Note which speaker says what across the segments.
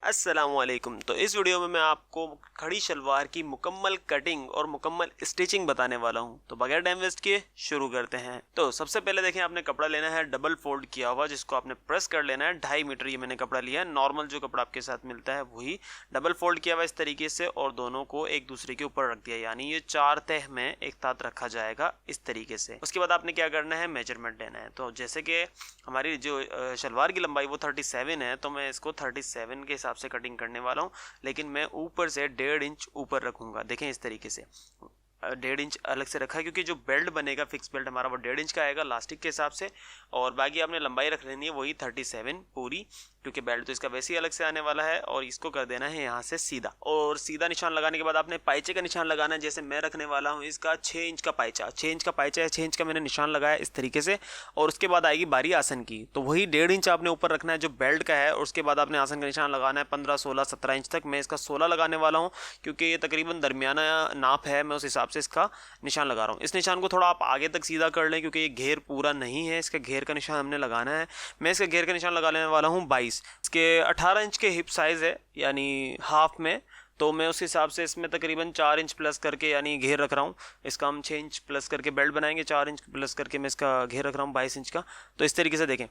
Speaker 1: अस्सलामुअलैकुम। तो इस वीडियो में मैं आपको खड़ी शलवार की मुकम्मल कटिंग और मुकम्मल स्टिचिंग बताने वाला हूं। तो बगैर टाइम वेस्ट किए शुरू करते हैं। तो सबसे पहले देखें, आपने कपड़ा लेना है डबल फोल्ड किया हुआ, जिसको आपने प्रेस कर लेना है। 2.5 मीटर ये मैंने कपड़ा लिया है। नॉर्मल जो कपड़ा आपके साथ मिलता है वही डबल फोल्ड किया हुआ इस तरीके से, और दोनों को एक दूसरे के ऊपर रख दिया, यानी ये 4 तह में एक साथ रखा जाएगा इस तरीके से। उसके बाद आपने क्या करना है, मेजरमेंट लेना है। तो जैसे कि हमारी जो शलवार की लंबाई वो 37 है, तो मैं इसको 37 के हिसाब से कटिंग करने वाला हूँ, लेकिन मैं ऊपर से 1.5 इंच ऊपर रखूंगा। देखें इस तरीके से 1.5 इंच अलग से रखा है, क्योंकि जो बेल्ट बनेगा फिक्स बेल्ट हमारा वो 1.5 इंच का आएगा लास्टिक के हिसाब से। और बाकी आपने लंबाई रख लेनी है वही 37 पूरी, क्योंकि बेल्ट तो इसका वैसे ही अलग से आने वाला है। और इसको कर देना है यहाँ से सीधा, और सीधा निशान लगाने के बाद आपने पाइचे का निशान लगाना है। जैसे मैं रखने वाला हूँ इसका 6 इंच का पाइचा, 6 इंच का पाइचा है, 6 इंच का मैंने निशान लगाया इस तरीके से। और उसके बाद आएगी बारी आसन की, तो वही 1.5 इंच आपने ऊपर रखना है जो बेल्ट का है। और उसके बाद आपने आसन का निशान लगाना है 15, 16, 17 इंच तक। मैं इसका 16 लगाने वाला हूँ, क्योंकि ये तकरीबन दरमियाना नाप है, मैं उस हिसाब से इसका निशान लगा रहा हूँ। इस निशान को थोड़ा आप आगे तक सीधा कर लें, क्योंकि ये घेर पूरा नहीं है, इसका घेर का निशान हमने लगाना है। मैं इसका घेर का निशान लगा लेने वाला हूँ 22। इसके 18 इंच के हिप साइज़ है, यानी हाफ में, तो मैं उस हिसाब से इसमें तकरीबन 4 इंच प्लस करके यानी घेर रख रहा हूँ। इसका हम 6 इंच प्लस करके बेल्ट बनाएंगे, 4 इंच प्लस करके मैं इसका घेर रख रहा हूँ 22 इंच का। तो इस तरीके से देखें,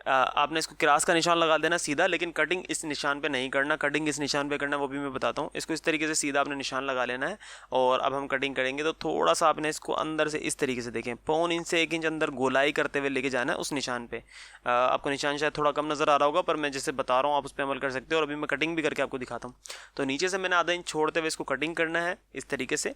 Speaker 1: आपने इसको क्रॉस का निशान लगा देना सीधा, लेकिन कटिंग इस निशान पे नहीं करना, कटिंग इस निशान पे करना, वो भी मैं बताता हूँ। इसको इस तरीके से सीधा आपने निशान लगा लेना है। और अब हम कटिंग करेंगे तो थोड़ा सा आपने इसको अंदर से इस तरीके से देखें 1.25 इंच से 1 इंच अंदर गोलाई करते हुए लेके जाना है उस निशान पे। आपको निशान शायद थोड़ा कम नज़र आ रहा होगा, पर मैं जैसे बता रहा हूँ आप उस पर अमल कर सकते हो। और अभी मैं कटिंग भी करके आपको दिखाता हूँ। तो नीचे से मैंने आधा इंच छोड़ते हुए इसको कटिंग करना है इस तरीके से,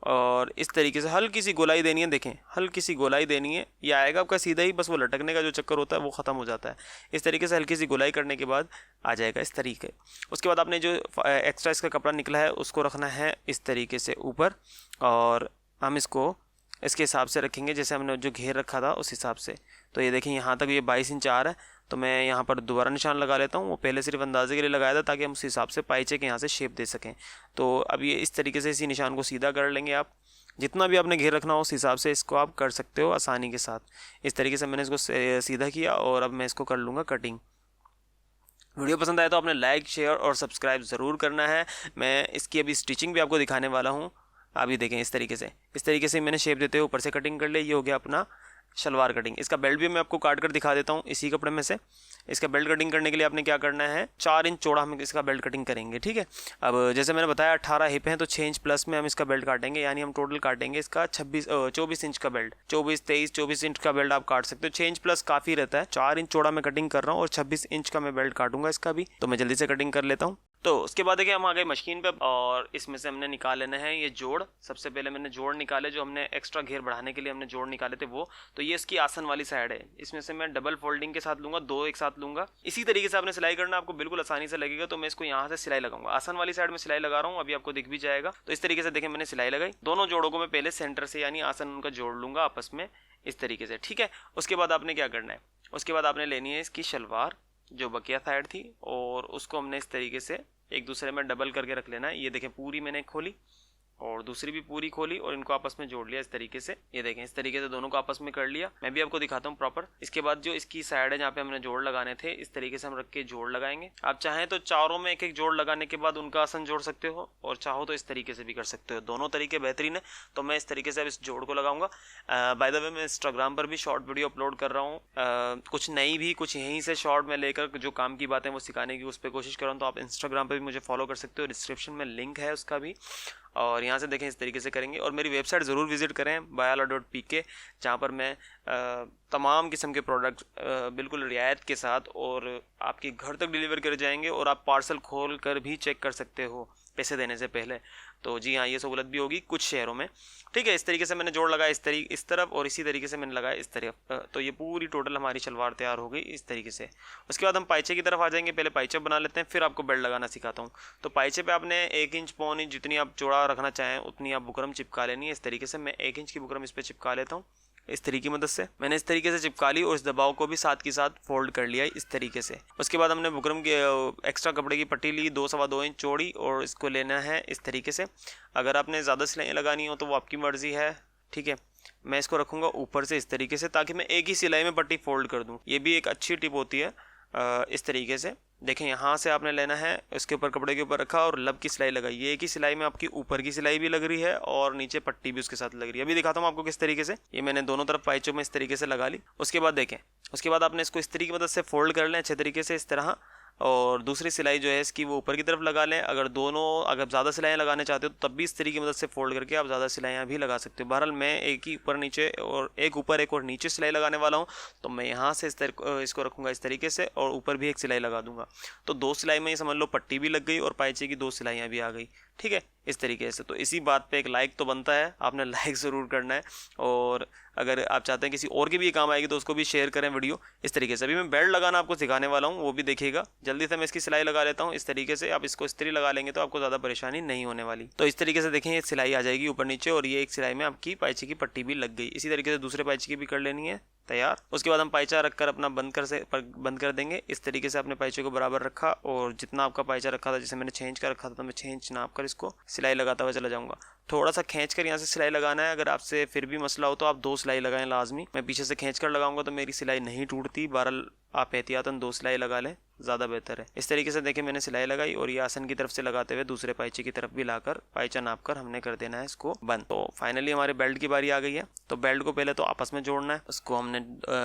Speaker 1: और इस तरीके से हल्की सी गोलाई देनी है। देखें हल्की सी गोलाई देनी है, ये आएगा आपका सीधा ही, बस वो लटकने का जो चक्कर होता है वो ख़त्म हो जाता है। इस तरीके से हल्की सी गोलाई करने के बाद आ जाएगा इस तरीके। उसके बाद आपने जो एक्स्ट्रा इसका कपड़ा निकला है उसको रखना है इस तरीके से ऊपर, और हम इसको इसके हिसाब से रखेंगे जैसे हमने जो घेर रखा था उस हिसाब से। तो ये देखें यहाँ तक ये 22 इंच आ रहा है, तो मैं यहाँ पर दोबारा निशान लगा लेता हूँ। वो पहले सिर्फ अंदाजे के लिए लगाया था ताकि हम उस हिसाब से पाइचे के यहाँ से शेप दे सकें। तो अब ये इस तरीके से इसी निशान को सीधा कर लेंगे। आप जितना भी आपने घेर रखना हो उस हिसाब से इसको आप कर सकते हो आसानी के साथ। इस तरीके से मैंने इसको सीधा किया, और अब मैं इसको कर लूँगा कटिंग। वीडियो पसंद आए तो आपने लाइक, शेयर और सब्सक्राइब ज़रूर करना है। मैं इसकी अभी स्टिचिंग भी आपको दिखाने वाला हूँ। अभी देखें इस तरीके से मैंने शेप देते हुए ऊपर से कटिंग कर ले। ये हो गया अपना शलवार कटिंग। इसका बेल्ट भी मैं आपको काट कर दिखा देता हूँ इसी कपड़े में से। इसका बेल्ट कटिंग करने के लिए आपने क्या करना है, 4 इंच चौड़ा हम इसका बेल्ट कटिंग करेंगे, ठीक है। अब जैसे मैंने बताया 18 हिप हैं, तो 6 इंच प्लस में हम इसका बेल्ट काटेंगे, यानी हम टोटल काटेंगे इसका 24 इंच का बेल्ट। 24 इंच का बेल्ट आप काट सकते हो। 6 इंच प्लस काफ़ी रहता है। 4 इंच चौड़ा मैं कटिंग कर रहा हूँ और 26 इंच का मैं बेल्ट काटूंगा इसका भी। तो मैं जल्दी से कटिंग कर लेता हूँ। तो उसके बाद देखिए हम आ गए मशीन पे, और इसमें से हमने निकाल लेना है ये जोड़। सबसे पहले मैंने जोड़ निकाले, जो हमने एक्स्ट्रा घेर बढ़ाने के लिए हमने जोड़ निकाले थे वो। तो ये इसकी आसन वाली साइड है, इसमें से मैं डबल फोल्डिंग के साथ लूंगा, 2 एक साथ लूंगा। इसी तरीके से आपने सिलाई करना, आपको बिल्कुल आसानी से लगेगा। तो मैं इसको यहाँ से सिलाई लगाऊंगा, आसन वाली साइड में सिलाई लगा रहा हूँ, अभी आपको दिख भी जाएगा। तो इस तरीके से देखें मैंने सिलाई लगाई। दोनों जोड़ों को मैं पहले सेंटर से यानी आसन उनका जोड़ लूंगा आपस में इस तरीके से, ठीक है। उसके बाद आपने क्या करना है, उसके बाद आपने लेनी है इसकी शलवार जो बकिया साइड थी, और उसको हमने इस तरीके से एक दूसरे में डबल करके रख लेना है। ये देखें पूरी मैंने खोली और दूसरी भी पूरी खोली, और इनको आपस में जोड़ लिया इस तरीके से। ये देखें इस तरीके से दोनों को आपस में कर लिया। मैं भी आपको दिखाता हूँ प्रॉपर। इसके बाद जो इसकी साइड है जहाँ पे हमने जोड़ लगाने थे, इस तरीके से हम रख के जोड़ लगाएंगे। आप चाहें तो चारों में एक एक जोड़ लगाने के बाद उनका आसन जोड़ सकते हो, और चाहो तो इस तरीके से भी कर सकते हो। दोनों तरीके बेहतरीन है। तो मैं इस तरीके से अब इस जोड़ को लगाऊंगा। बाय द वे मैं इंस्टाग्राम पर भी शॉर्ट वीडियो अपलोड कर रहा हूँ, कुछ नई भी, कुछ यहीं से शॉर्ट में लेकर जो काम की बातें वो सिखाने की उस पर कोशिश कर रहा हूँ। तो आप इंस्टाग्राम पर भी मुझे फॉलो कर सकते हो, डिस्क्रिप्शन में लिंक है उसका भी। और यहाँ से देखें इस तरीके से करेंगे। और मेरी वेबसाइट ज़रूर विज़िट करें bayala.pk, जहाँ पर मैं तमाम किस्म के प्रोडक्ट बिल्कुल रियायत के साथ और आपके घर तक डिलीवर कर जाएंगे, और आप पार्सल खोल कर भी चेक कर सकते हो पैसे देने से पहले। तो जी हाँ, ये सहूलत भी होगी कुछ शहरों में, ठीक है। इस तरीके से मैंने जोड़ लगाया इस तरफ, और इसी तरीके से मैंने लगाया इस तरफ। तो ये पूरी टोटल हमारी शलवार तैयार हो गई इस तरीके से। उसके बाद हम पाइचे की तरफ आ जाएंगे। पहले पाइचे बना लेते हैं, फिर आपको बेल्ट लगाना सिखाता हूँ। तो पाइचे पे आपने 1 इंच, 1.25 इंच जितनी आप चौड़ा रखना चाहें उतनी आप बुकरम चिपका लेनी है इस तरीके से। मैं 1 इंच की बुकरम इस पर चिपका लेता हूँ इस तरीके की मदद से। मैंने इस तरीके से चिपका ली, और इस दबाव को भी साथ के साथ फोल्ड कर लिया इस तरीके से। उसके बाद हमने बुकरम के एक्स्ट्रा कपड़े की पट्टी ली 2 सवा 2 इंच चौड़ी, और इसको लेना है इस तरीके से। अगर आपने ज़्यादा सिलाइयाँ लगानी हो तो वो आपकी मर्ज़ी है, ठीक है। मैं इसको रखूँगा ऊपर से इस तरीके से, ताकि मैं एक ही सिलाई में पट्टी फोल्ड कर दूँ। ये भी एक अच्छी टिप होती है। इस तरीके से देखें यहाँ से आपने लेना है, इसके ऊपर कपड़े के ऊपर रखा और लब की सिलाई लगाई। ये एक ही सिलाई में आपकी ऊपर की सिलाई भी लग रही है और नीचे पट्टी भी उसके साथ लग रही है। अभी दिखाता हूँ आपको किस तरीके से। ये मैंने दोनों तरफ पाइचों में इस तरीके से लगा ली। उसके बाद देखें, उसके बाद आपने इसको इस्त्री की मदद से फोल्ड कर लें अच्छे तरीके से इस तरह, और दूसरी सिलाई जो है इसकी वो ऊपर की तरफ लगा लें। अगर ज़्यादा सिलाइयाँ लगाने चाहते हो तो तब भी इस्त्री की मदद से फोल्ड करके आप ज़्यादा सिलाइयाँ भी लगा सकते हो। बहरहाल मैं एक ही ऊपर नीचे और एक ऊपर एक और नीचे सिलाई लगाने वाला हूँ, तो मैं यहाँ से इसको रखूँगा इस तरीके से और ऊपर भी एक सिलाई लगा दूंगा। तो 2 सिलाई में ये समझ लो पट्टी भी लग गई और पाइचे की 2 सिलाइयाँ भी आ गई। ठीक है, इस तरीके से। तो इसी बात पे एक लाइक तो बनता है, आपने लाइक ज़रूर करना है। और अगर आप चाहते हैं किसी और के भी काम आएगी तो उसको भी शेयर करें वीडियो इस तरीके से। अभी मैं बेल्ट लगाना आपको सिखाने वाला हूँ, वो भी देखिएगा। जल्दी से मैं इसकी सिलाई लगा लेता हूँ इस तरीके से। आप इसको इस्त्री लगा लेंगे तो आपको ज़्यादा परेशानी नहीं होने वाली। तो इस तरीके से देखें, ये सिलाई आ जाएगी ऊपर नीचे और ये एक सिलाई में आपकी पाइचे की पट्टी भी लग गई। इसी तरीके से दूसरे पाइचे की भी कर लेनी है तैयार। उसके बाद हम पाइचा रखकर अपना बंद कर देंगे। इस तरीके से अपने पाइचे को बराबर रखा और जितना आपका पाइचा रखा था, जैसे मैंने छेंच कर रखा था, तो मैं छेंच नाप कर इसको सिलाई लगाता हुआ चला जाऊंगा। थोड़ा सा खींच कर यहाँ से सिलाई लगाना है। अगर आपसे फिर भी मसला हो तो आप 2 सिलाई लगाएं लाजमी। मैं पीछे से खींच कर लगाऊंगा तो मेरी सिलाई नहीं टूटती। बहरहाल आप एहतियातन 2 सिलाई लगा लें, ज़्यादा बेहतर है। इस तरीके से देखें, मैंने सिलाई लगाई और ये आसन की तरफ से लगाते हुए दूसरे पाइचे की तरफ भी लाकर पाइचा नाप कर हमने कर देना है इसको बंद। तो फाइनली हमारे बेल्ट की बारी आ गई है। तो बेल्ट को पहले तो आपस में जोड़ना है। उसको हमने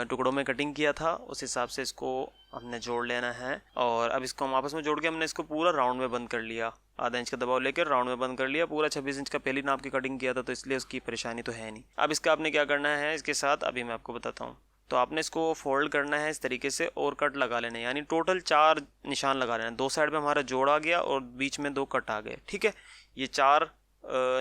Speaker 1: टुकड़ों में कटिंग किया था, उस हिसाब से इसको हमने जोड़ लेना है। और अब इसको हम आपस में जोड़ के हमने इसको पूरा राउंड में बंद कर लिया। आधा इंच का दबाव लेकर राउंड में बंद कर लिया। पूरा 26 इंच का पहली नाप की कटिंग किया था, तो इसलिए उसकी परेशानी तो है नहीं। अब इसका आपने क्या करना है इसके साथ, अभी मैं आपको बताता हूँ। तो आपने इसको फोल्ड करना है इस तरीके से और कट लगा लेना है, यानी टोटल 4 निशान लगा लेना है। 2 साइड में हमारा जोड़ आ गया और बीच में 2 कट आ गए। ठीक है, ये 4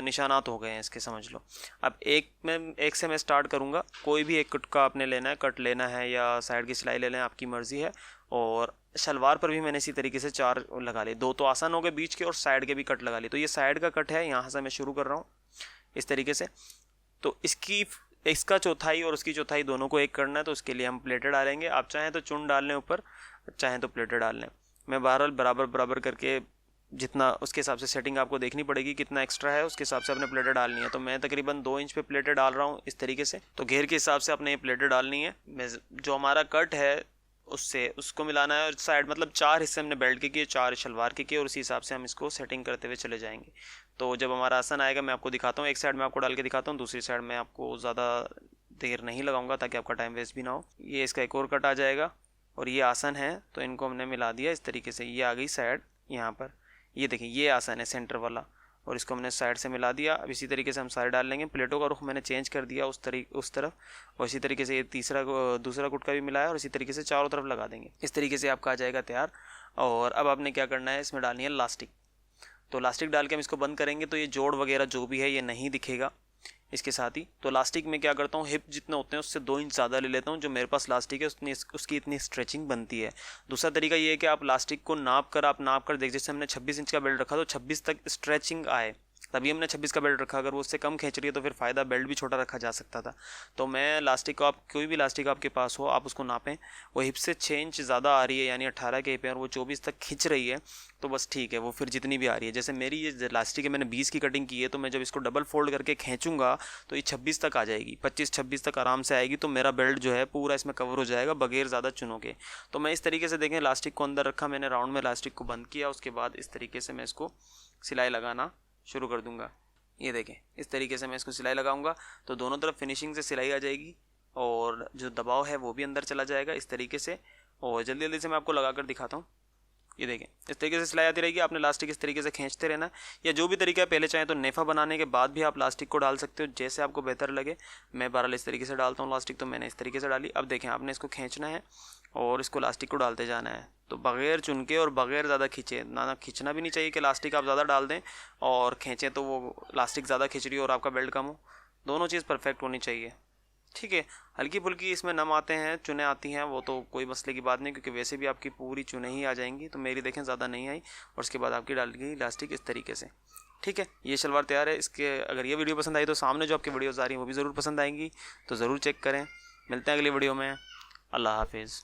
Speaker 1: निशानात हो गए हैं इसके, समझ लो। अब एक से मैं स्टार्ट करूँगा। कोई भी एक कट का आपने लेना है, कट लेना है या साइड की सिलाई ले लें, आपकी मर्ज़ी है। और शलवार पर भी मैंने इसी तरीके से 4 लगा लिए। 2 तो आसान हो गए बीच के और साइड के भी कट लगा लिए। तो ये साइड का कट है, यहाँ से मैं शुरू कर रहा हूँ इस तरीके से। तो इसका चौथाई और उसकी चौथाई दोनों को एक करना है, तो उसके लिए हम प्लेटें डालेंगे। आप चाहें तो चुन डाल लें ऊपर, चाहें तो प्लेटें डाल लें। मैं बहरहाल बराबर करके जितना उसके हिसाब से सेटिंग आपको देखनी पड़ेगी, कितना एक्स्ट्रा है उसके हिसाब से आपने प्लेटें डालनी है। तो मैं तकरीबन 2 इंच पे प्लेटें डाल रहा हूँ इस तरीके से। तो घेर के हिसाब से आपने ये प्लेटें डालनी है। जो हमारा कट है उसको मिलाना है। और साइड मतलब 4 हिस्से हमने बेल्ट के किए, 4 शलवार के किए और उसी हिसाब से हम इसको सेटिंग करते हुए चले जाएंगे। तो जब हमारा आसन आएगा मैं आपको दिखाता हूँ। एक साइड में आपको डाल के दिखाता हूँ, दूसरी साइड में आपको ज़्यादा देर नहीं लगाऊंगा ताकि आपका टाइम वेस्ट भी ना हो। ये इसका एक और कट आ जाएगा और ये आसन है, तो इनको हमने मिला दिया इस तरीके से। ये आ गई साइड यहाँ पर, ये देखिए ये आसन है सेंटर वाला, और इसको हमने साइड से मिला दिया। अब इसी तरीके से हम साइड डाल लेंगे। प्लेटों का रुख मैंने चेंज कर दिया उस तरफ, और इसी तरीके से ये दूसरा गुट का भी मिलाया और इसी तरीके से चारों तरफ लगा देंगे। इस तरीके से आपका आ जाएगा तैयार। और अब आपने क्या करना है, इसमें डालनी है लास्टिक। तो लास्टिक डाल के हम इसको बंद करेंगे तो ये जोड़ वगैरह जो भी है ये नहीं दिखेगा इसके साथ ही। तो लास्टिक में क्या करता हूँ, हिप जितने होते हैं उससे 2 इंच ज़्यादा ले लेता हूँ। जो मेरे पास लास्टिक है उसकी इतनी स्ट्रेचिंग बनती है। दूसरा तरीका ये है कि आप लास्टिक को नाप कर देख, जैसे हमने 26 इंच का बेल्ट रखा तो 26 तक स्ट्रेचिंग आए, तभी हमने 26 का बेल्ट रखा। अगर वो उससे कम खींच रही है तो फिर फ़ायदा, बेल्ट भी छोटा रखा जा सकता था। तो मैं लास्टिक को, आप कोई भी लास्टिक आपके पास हो आप उसको नापें। वो हिप से 6 इंच ज़्यादा आ रही है, यानी 18 के हिप है और वो 24 तक खींच रही है तो बस ठीक है, वो फिर जितनी भी आ रही है। जैसे मेरी ये लास्टिक है, मैंने 20 की कटिंग की है, तो मैं जब इसको डबल फोल्ड करके खींचूंगा तो ये 26 तक आ जाएगी, 25-26 तक आराम से आएगी। तो मेरा बेल्ट जो है पूरा इसमें कवर हो जाएगा बगैर ज़्यादा चुनों के। तो मैं इस तरीके से देखें, लास्टिक को अंदर रखा मैंने, राउंड में लास्टिक को बंद किया, उसके बाद इस तरीके से मैं इसको सिलाई लगाना शुरू कर दूँगा। ये देखें, इस तरीके से मैं इसको सिलाई लगाऊंगा तो दोनों तरफ फिनिशिंग से सिलाई आ जाएगी और जो दबाव है वो भी अंदर चला जाएगा इस तरीके से। और जल्दी जल्दी से मैं आपको लगा कर दिखाता हूँ। ये देखें, इस तरीके से सिलाई आती रहेगी। आपने लास्टिक इस तरीके से खींचते रहना है, या जो भी तरीका है, पहले चाहें तो नेफा बनाने के बाद भी आप लास्टिक को डाल सकते हो, जैसे आपको बेहतर लगे। मैं बहरहाल इस तरीके से डालता हूँ लास्टिक, तो मैंने इस तरीके से डाली। अब देखें, आपने इसको खींचना है और इसको लास्टिक को डालते जाना है, तो बगैर चुन के और बगैर ज़्यादा खींचे ना खींचना भी नहीं चाहिए कि लास्टिक आप ज़्यादा डाल दें और खींचें तो वो लास्टिक ज़्यादा खींच रही हो और आपका बेल्ट कम हो। दोनों चीज़ परफेक्ट होनी चाहिए। ठीक है, हल्की फुल्की इसमें नम आते हैं, चुने आती हैं, वो तो कोई मसले की बात नहीं, क्योंकि वैसे भी आपकी पूरी चुने ही आ जाएंगी। तो मेरी देखें ज़्यादा नहीं आई और उसके बाद आपकी डाल गई इलास्टिक इस तरीके से। ठीक है, ये शलवार तैयार है। इसके अगर ये वीडियो पसंद आई तो सामने जो आपकी वीडियोज़ आ रही हैं वो भी ज़रूर पसंद आएंगी, तो ज़रूर चेक करें। मिलते हैं अगली वीडियो में। अल्लाह हाफिज़।